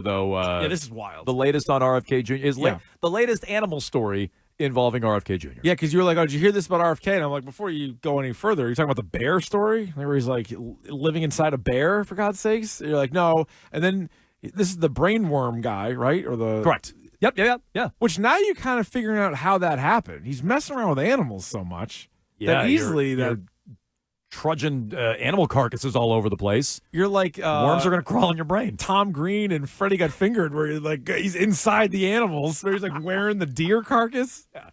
though. Yeah, this is wild. The latest on RFK Jr. is the latest animal story involving RFK Jr. Yeah, because you were like, oh, did you hear this about RFK? And I'm like, before you go any further, you're talking about the bear story? Where he's like living inside a bear, for God's sakes? You're like, no. And then this is the brainworm guy, right? Or the Correct. Yep. Which now you're kind of figuring out how that happened. He's messing around with animals so much that easily you're trudging animal carcasses all over the place. You're like worms are going to crawl in your brain. Tom Green and Freddy Got Fingered, where you're like he's inside the animals. Where he's like wearing the deer carcass. Yeah.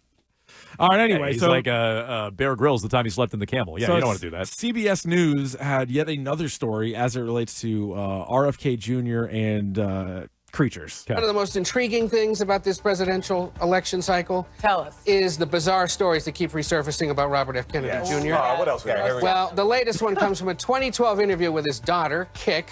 All right. Anyway, he's like Bear Grylls the time he slept in the camel. Yeah, so you don't want to do that. CBS News had yet another story as it relates to RFK Jr. and creatures. One of the most intriguing things about this presidential election cycle is the bizarre stories that keep resurfacing about Robert F. Kennedy Jr. What else we got? Well, the latest one comes from a 2012 interview with his daughter, Kik.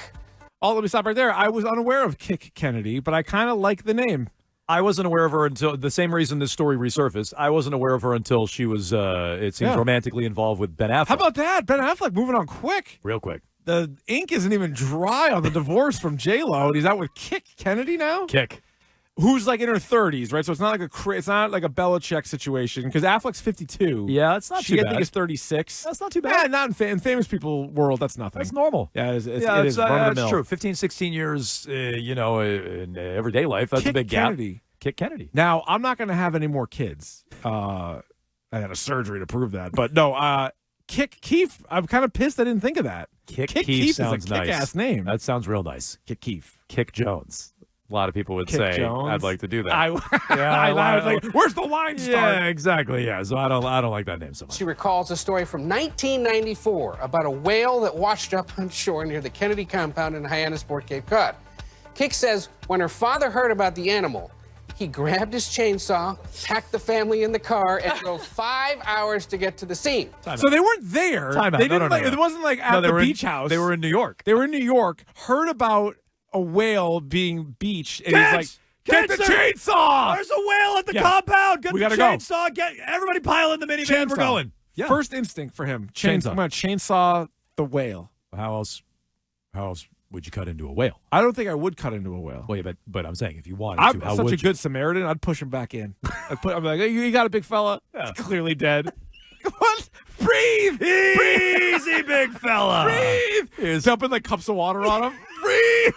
Oh, let me stop right there. I was unaware of Kik Kennedy, but I kind of like the name. I wasn't aware of her until the same reason this story resurfaced. I wasn't aware of her until she was, it seems, romantically involved with Ben Affleck. How about that? Ben Affleck moving on quick. Real quick. The ink isn't even dry on the divorce from J-Lo, and he's out with Kik Kennedy now? Kik. Who's like in her 30s, right? So it's not like a Belichick situation, because Affleck's 52. Yeah, it's not too bad. She, I think, is 36. That's not too bad. Yeah, not in famous people world, that's nothing. That's normal. Yeah, it is. That's true. 15, 16 years, in everyday life, that's a big gap. Kik Kennedy. Now, I'm not going to have any more kids. I had a surgery to prove that. But no, Keefe, I'm kind of pissed I didn't think of that. Keefe sounds is a kick-ass name. That sounds real nice. Keefe. Kick Jones. A lot of people would say, Jones. I'd like to do that. I was like, where's the line start? Yeah, exactly. Yeah, so I don't like that name so much. She recalls a story from 1994 about a whale that washed up on shore near the Kennedy compound in Hyannisport, Cape Cod. Kik says when her father heard about the animal, he grabbed his chainsaw, packed the family in the car, and drove 5 hours to get to the scene. So they weren't there. They didn't It wasn't like at the beach house. They were in New York. They were in New York, heard about a whale being beached, and he's like, get the chainsaw! There's a whale at the compound! Get we the gotta chainsaw! Get everybody pile in the minivan, we're going. Yeah. First instinct for him. Chainsaw. I'm going to chainsaw the whale. How else would you cut into a whale? I don't think I would cut into a whale. Well, yeah, but I'm saying if you wanted I'm to, how such would a good Samaritan, I'd push him back in. I'm like, hey, you got a big fella? Yeah. He's clearly dead. Come on, breathe! Easy, big fella! Breathe! Dumping like cups of water on him. Breathe!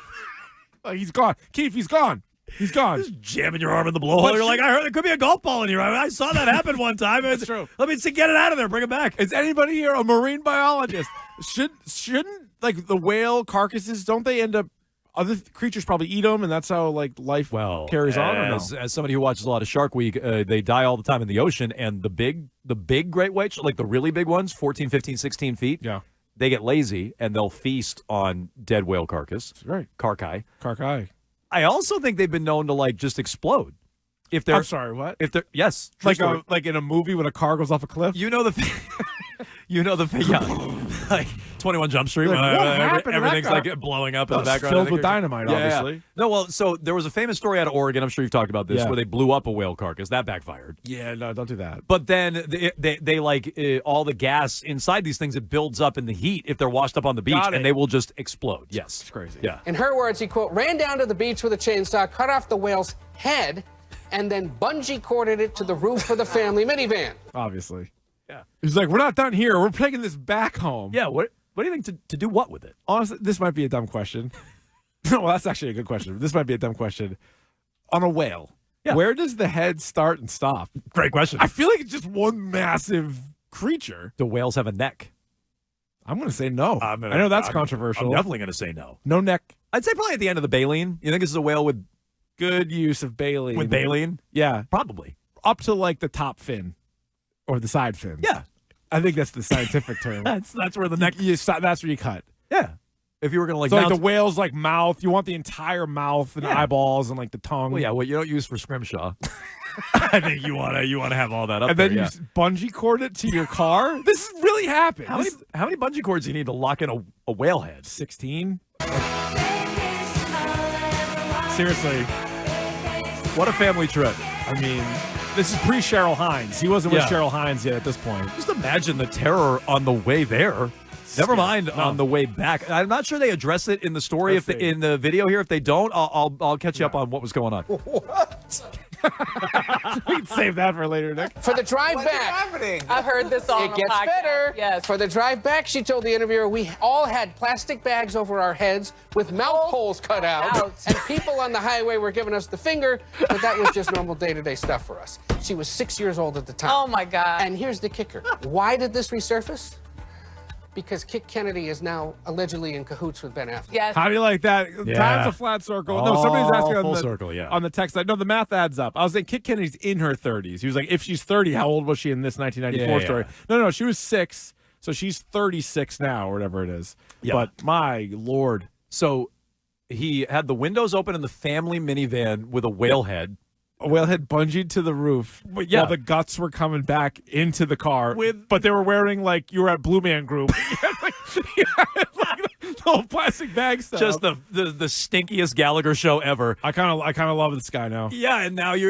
He's gone. Keefe, he's gone. He's gone. Just jamming your arm in the blowhole. You're like, I heard there could be a golf ball in here. I saw that happen one time. That's true. Let me get it out of there. Bring it back. Is anybody here a marine biologist? Shouldn't like the whale carcasses? Don't they end up? Other creatures probably eat them, and that's how like life carries on. Or no? As somebody who watches a lot of Shark Week, they die all the time in the ocean, and the big great whites, like the really big ones, 14, 15, 16 feet. Yeah. They get lazy and they'll feast on dead whale carcass. That's right. Carcai. I also think they've been known to like just explode. If they're I'm sorry, what? If they're yes, like in a movie when a car goes off a cliff. Like 21 Jump Street. Like, everything's like blowing up in the background. Filled with dynamite, obviously. Yeah. No, well, so there was a famous story out of Oregon. I'm sure you've talked about this, where they blew up a whale carcass. That backfired. Yeah, no, don't do that. But then they like all the gas inside these things, it builds up in the heat if they're washed up on the beach, and they will just explode. Yes, it's crazy. Yeah. In her words, he quote ran down to the beach with a chainsaw, cut off the whale's head, and then bungee corded it to the roof of the family minivan. Obviously. Yeah. He's like, we're not done here. We're taking this back home. Yeah. What do you think to do what with it? Honestly, this might be a dumb question. No, well, that's actually a good question. This might be a dumb question. On a whale, where does the head start and stop? Great question. I feel like it's just one massive creature. Do whales have a neck? I'm going to say no. I know that's controversial. I'm definitely going to say no. No neck. I'd say probably at the end of the baleen. You think this is a whale with good use of baleen? With baleen? Yeah. Probably. Up to like the top fin or the side fins. Yeah. I think that's the scientific term. That's where the neck. That's where you cut. Yeah. If you were going to like the whale's like mouth, you want the entire mouth and eyeballs and like the tongue. Well, yeah, what you don't use for scrimshaw. I think you want to have all that up and there. And then you bungee cord it to your car. This really happened. How many bungee cords do you need to lock in a whale head? 16. Seriously, what a family trip. I mean, this is pre-Cheryl Hines. He wasn't with Cheryl Hines yet at this point. Just imagine the terror on the way there. Never mind on the way back. I'm not sure they address it in the story. In the video here, if they don't, I'll catch you up on what was going on. What? We can save that for later, Nick. For the drive What's back. happening? I heard this on It gets podcast. better. Yes. For the drive back, she told the interviewer, we all had plastic bags over our heads with mouth holes cut out, and people on the highway were giving us the finger, but that was just normal day-to-day stuff for us. She was 6 years old at the time. Oh, my God. And here's the kicker. Why did this resurface? Because Kit Kennedy is now allegedly in cahoots with Ben Affleck. Yes. How do you like that? Yeah. Time's a flat circle. No, somebody's asking on Full the circle, yeah. on the text side. No, the math adds up. I was saying Kit Kennedy's in her 30s. He was like, if she's 30, how old was she in this 1994 story? No, she was 6, so she's 36 now, or whatever it is. Yeah. But my Lord. So he had the windows open in the family minivan with a whale head. A whale had bungeed to the roof while the guts were coming back into the car. But they were wearing, like, you were at Blue Man Group. You had, like, the whole plastic bag stuff. Just the stinkiest Gallagher show ever. I kind of love this guy now. Yeah, and now at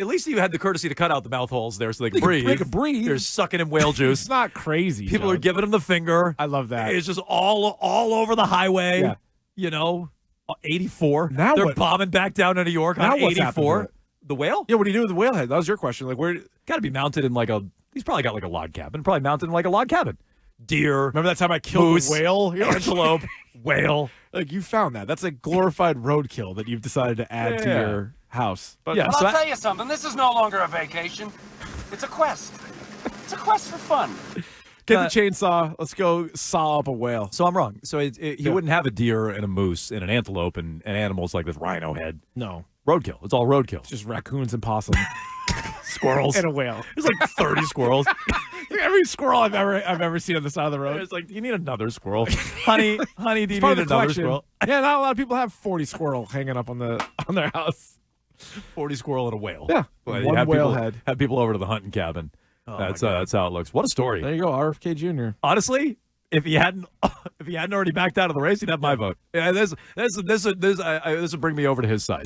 least you had the courtesy to cut out the mouth holes there so they could breathe. They could breathe. You're sucking in whale juice. It's not crazy. People are giving him the finger. I love that. It's just all over the highway. Yeah. You know, 84. Now they're what? bombing back down to New York Now on what's happened to 84. it? The whale? Yeah, what do you do with the whale head? That was your question. Like, where? Got to be mounted in like he's probably got like a log cabin. Probably mounted in like a log cabin. Deer. Remember that time I killed moose, a whale? Antelope. Whale. Like, you found that. That's a glorified roadkill that you've decided to add to your house. But Yeah. But I'll tell you something. This is no longer a vacation. It's a quest. It's a quest for fun. get the chainsaw. Let's go saw up a whale. So I'm wrong. So he wouldn't have a deer and a moose and an antelope and animals like this rhino head. No. Roadkill. It's all roadkill. Just raccoons and possums. Squirrels. And a whale. There's like 30 squirrels. Every squirrel I've ever seen on the side of the road. It's like, do you need another squirrel? honey, do you need Part of the another collection. squirrel? Yeah, not a lot of people have 40 squirrel hanging up on their house. 40 squirrel and a whale. Yeah. Well, One whale people, head. Have people over to the hunting cabin. That's how it looks. What a story. There you go, RFK Jr. Honestly, if he hadn't already backed out of the race, he'd have my vote. Yeah, this would bring me over to his side.